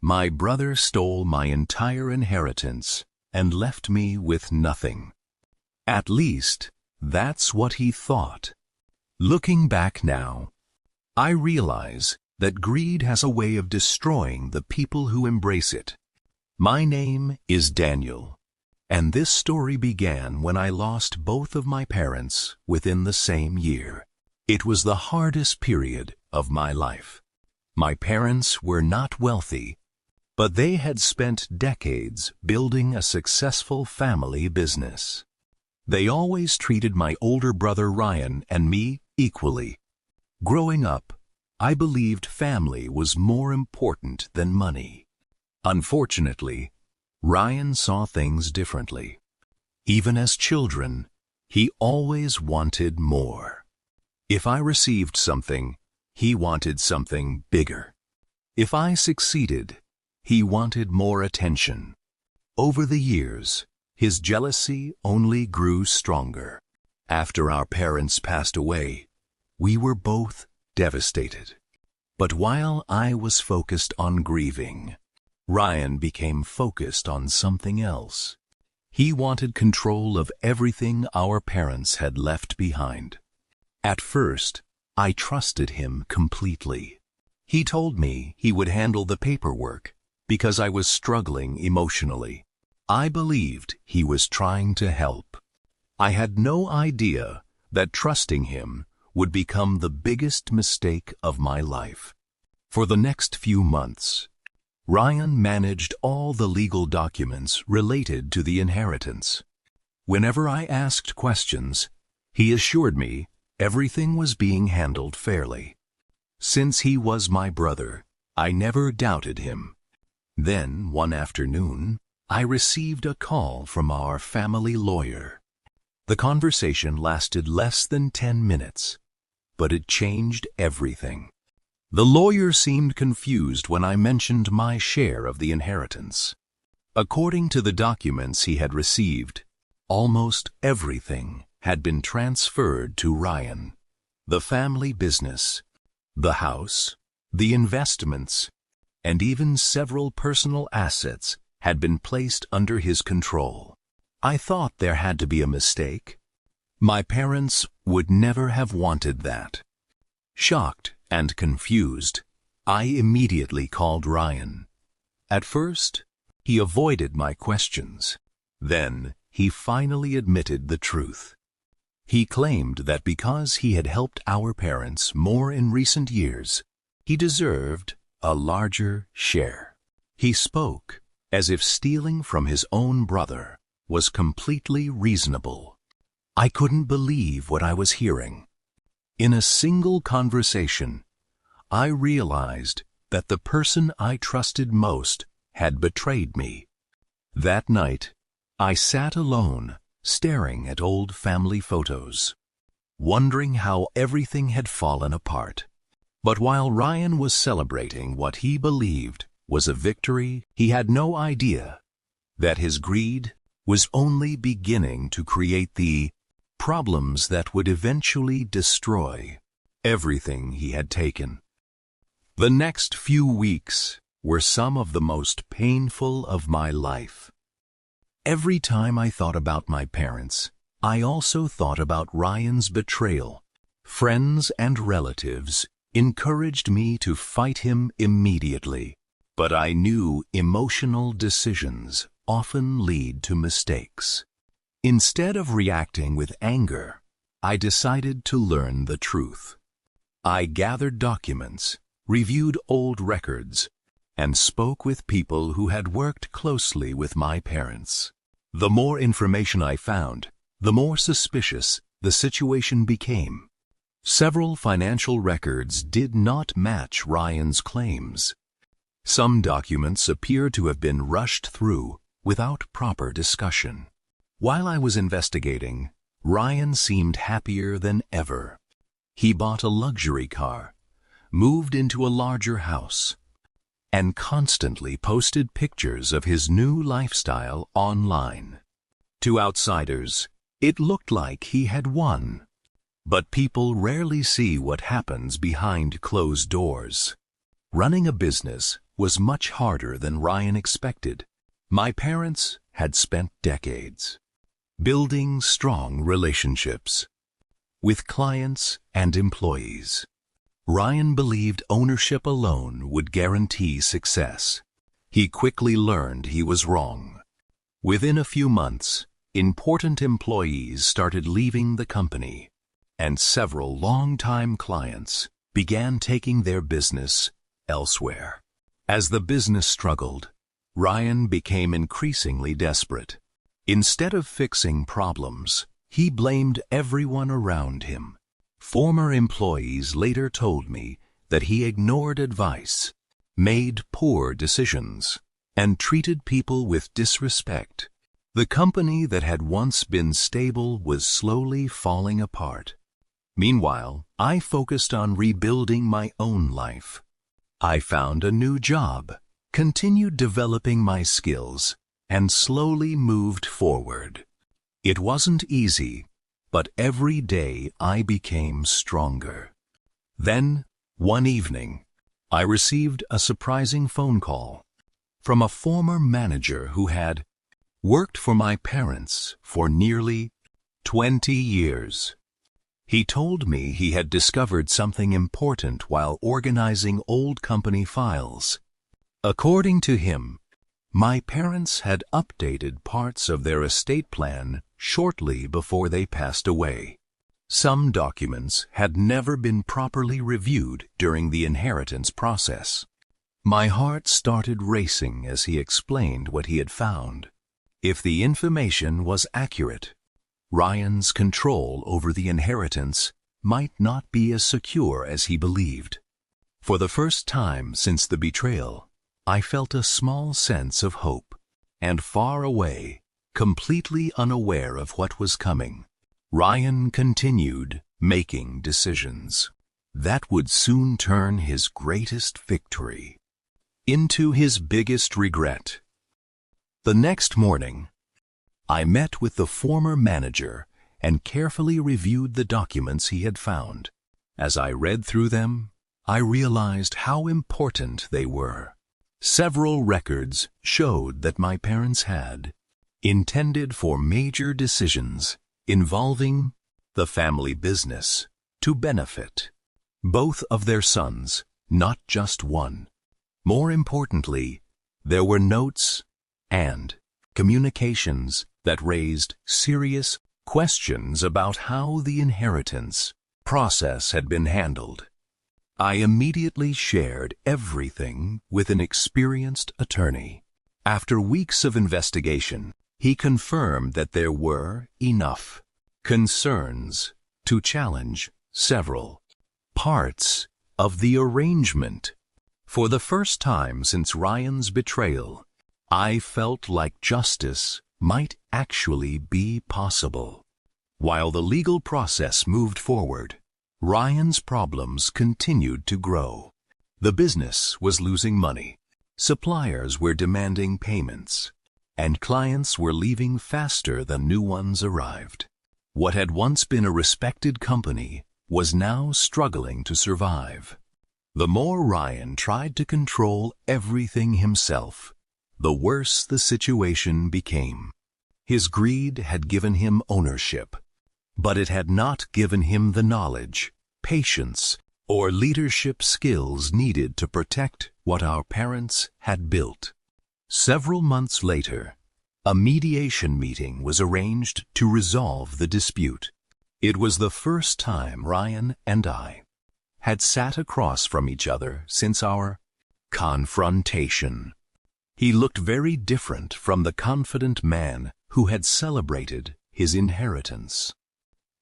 My brother stole my entire inheritance and left me with nothing. At least, that's what he thought. Looking back now, I realize that greed has a way of destroying the people who embrace it. My name is Daniel, and this story began when I lost both of my parents within the same year. It was the hardest period of my life. My parents were not wealthy, but they had spent decades building a successful family business. They always treated my older brother Ryan and me equally. Growing up, I believed family was more important than money. Unfortunately, Ryan saw things differently. Even as children, he always wanted more. If I received something, he wanted something bigger. If I succeeded, he wanted more attention. Over the years, his jealousy only grew stronger. After our parents passed away, we were both devastated. But while I was focused on grieving, Ryan became focused on something else. He wanted control of everything our parents had left behind. At first, I trusted him completely. He told me he would handle the paperwork because I was struggling emotionally. I believed he was trying to help. I had no idea that trusting him would become the biggest mistake of my life. For the next few months, Ryan managed all the legal documents related to the inheritance. Whenever I asked questions, he assured me everything was being handled fairly. Since he was my brother, I never doubted him. Then, one afternoon, I received a call from our family lawyer. The conversation lasted less than 10 minutes, but it changed everything. The lawyer seemed confused when I mentioned my share of the inheritance. According to the documents he had received, almost everything had been transferred to Ryan. The family business, the house, the investments, and even several personal assets had been placed under his control. I thought there had to be a mistake. My parents would never have wanted that. Shocked and confused, I immediately called Ryan. At first, he avoided my questions. Then, he finally admitted the truth. He claimed that because he had helped our parents more in recent years, he deserved a larger share. He spoke as if stealing from his own brother was completely reasonable. I couldn't believe what I was hearing. In a single conversation, I realized that the person I trusted most had betrayed me. That night, I sat alone, staring at old family photos, wondering how everything had fallen apart. But while Ryan was celebrating what he believed was a victory, he had no idea that his greed was only beginning to create the problems that would eventually destroy everything he had taken. The next few weeks were some of the most painful of my life. Every time I thought about my parents, I also thought about Ryan's betrayal. Friends and relatives encouraged me to fight him immediately, but I knew emotional decisions often lead to mistakes. Instead of reacting with anger, I decided to learn the truth. I gathered documents, reviewed old records, and spoke with people who had worked closely with my parents. The more information I found, the more suspicious the situation became. Several financial records did not match Ryan's claims. Some documents appear to have been rushed through without proper discussion. While I was investigating, Ryan seemed happier than ever. He bought a luxury car, moved into a larger house, and constantly posted pictures of his new lifestyle online. To outsiders, it looked like he had won. But people rarely see what happens behind closed doors. Running a business was much harder than Ryan expected. My parents had spent decades building strong relationships with clients and employees. Ryan believed ownership alone would guarantee success. He quickly learned he was wrong. Within a few months, important employees started leaving the company, and several long-time clients began taking their business elsewhere. As the business struggled, Ryan became increasingly desperate. Instead of fixing problems, he blamed everyone around him. Former employees later told me that he ignored advice, made poor decisions, and treated people with disrespect. The company that had once been stable was slowly falling apart. Meanwhile, I focused on rebuilding my own life. I found a new job, continued developing my skills, and slowly moved forward. It wasn't easy, but every day I became stronger. Then, one evening, I received a surprising phone call from a former manager who had worked for my parents for nearly 20 years. He told me he had discovered something important while organizing old company files. According to him, my parents had updated parts of their estate plan shortly before they passed away. Some documents had never been properly reviewed during the inheritance process. My heart started racing as he explained what he had found. If the information was accurate, Ryan's control over the inheritance might not be as secure as he believed. For the first time since the betrayal, I felt a small sense of hope, and far away, completely unaware of what was coming, Ryan continued making decisions that would soon turn his greatest victory into his biggest regret. The next morning, I met with the former manager and carefully reviewed the documents he had found. As I read through them, I realized how important they were. Several records showed that my parents had intended for major decisions involving the family business to benefit both of their sons, not just one. More importantly, there were notes and communications that raised serious questions about how the inheritance process had been handled. I immediately shared everything with an experienced attorney. After weeks of investigation, he confirmed that there were enough concerns to challenge several parts of the arrangement. For the first time since Ryan's betrayal, I felt like justice might actually be possible. While the legal process moved forward, Ryan's problems continued to grow. The business was losing money, suppliers were demanding payments, and clients were leaving faster than new ones arrived. What had once been a respected company was now struggling to survive. The more Ryan tried to control everything himself, the worse the situation became. His greed had given him ownership, but it had not given him the knowledge, patience, or leadership skills needed to protect what our parents had built. Several months later, a mediation meeting was arranged to resolve the dispute. It was the first time Ryan and I had sat across from each other since our confrontation. He looked very different from the confident man who had celebrated his inheritance.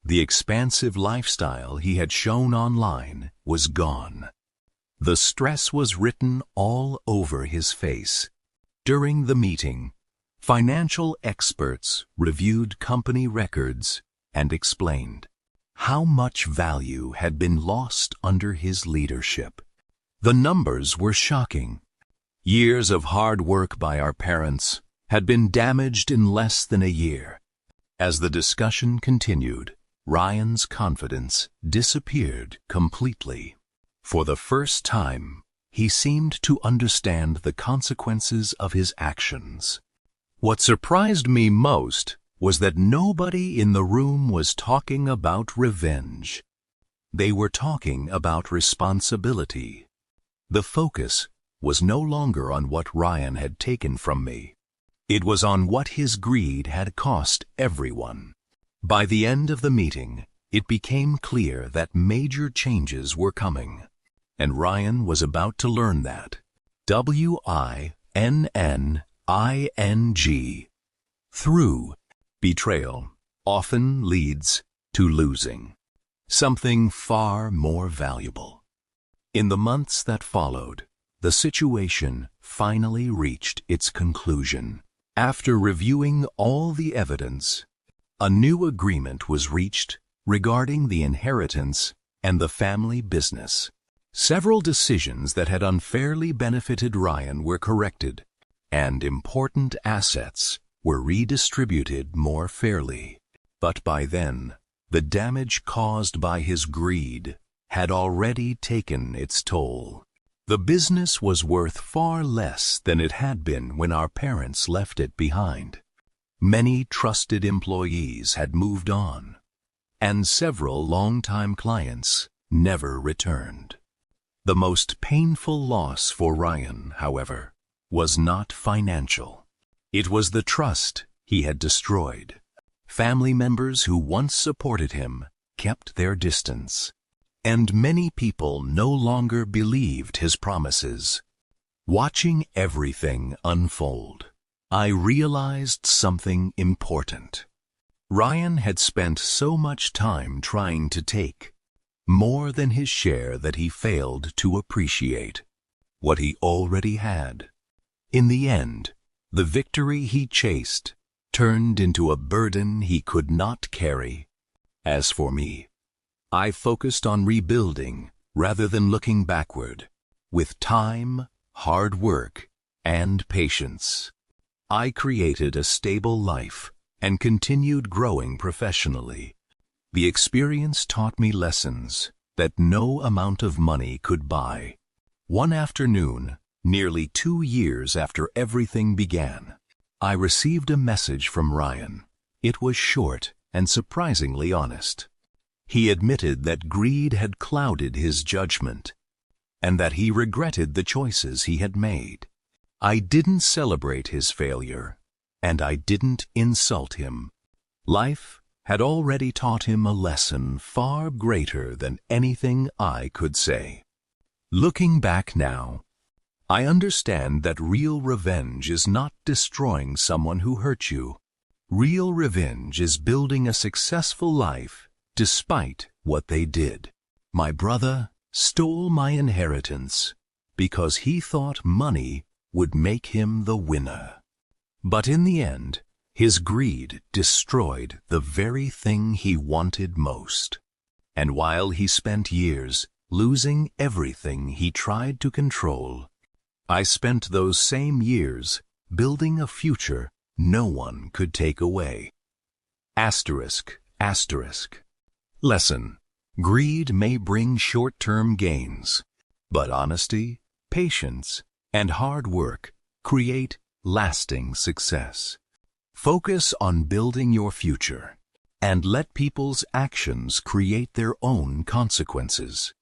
The expansive lifestyle he had shown online was gone. The stress was written all over his face. During the meeting, financial experts reviewed company records and explained how much value had been lost under his leadership. The numbers were shocking. Years of hard work by our parents had been damaged in less than a year. As the discussion continued, Ryan's confidence disappeared completely. For the first time, he seemed to understand the consequences of his actions. What surprised me most was that nobody in the room was talking about revenge. They were talking about responsibility. The focus was no longer on what Ryan had taken from me. It was on what his greed had cost everyone. By the end of the meeting, it became clear that major changes were coming, and Ryan was about to learn that. WINNING. Through betrayal often leads to losing something far more valuable. In the months that followed, the situation finally reached its conclusion. After reviewing all the evidence, a new agreement was reached regarding the inheritance and the family business. Several decisions that had unfairly benefited Ryan were corrected, and important assets were redistributed more fairly. But by then, the damage caused by his greed had already taken its toll. The business was worth far less than it had been when our parents left it behind. Many trusted employees had moved on, and several longtime clients never returned. The most painful loss for Ryan, however, was not financial. It was the trust he had destroyed. Family members who once supported him kept their distance, and many people no longer believed his promises. Watching everything unfold, I realized something important. Ryan had spent so much time trying to take more than his share that he failed to appreciate what he already had. In the end, the victory he chased turned into a burden he could not carry. As for me, I focused on rebuilding rather than looking backward. With time, hard work, and patience, I created a stable life and continued growing professionally. The experience taught me lessons that no amount of money could buy. One afternoon, nearly 2 years after everything began, I received a message from Ryan. It was short and surprisingly honest. He admitted that greed had clouded his judgment, and that he regretted the choices he had made. I didn't celebrate his failure, and I didn't insult him. Life had already taught him a lesson far greater than anything I could say. Looking back now, I understand that real revenge is not destroying someone who hurt you. Real revenge is building a successful life despite what they did. My brother stole my inheritance because he thought money would make him the winner. But in the end, his greed destroyed the very thing he wanted most. And while he spent years losing everything he tried to control, I spent those same years building a future no one could take away. Asterisk, asterisk. Lesson: greed may bring short-term gains, but honesty, patience, and hard work create lasting success. Focus on building your future, and let people's actions create their own consequences.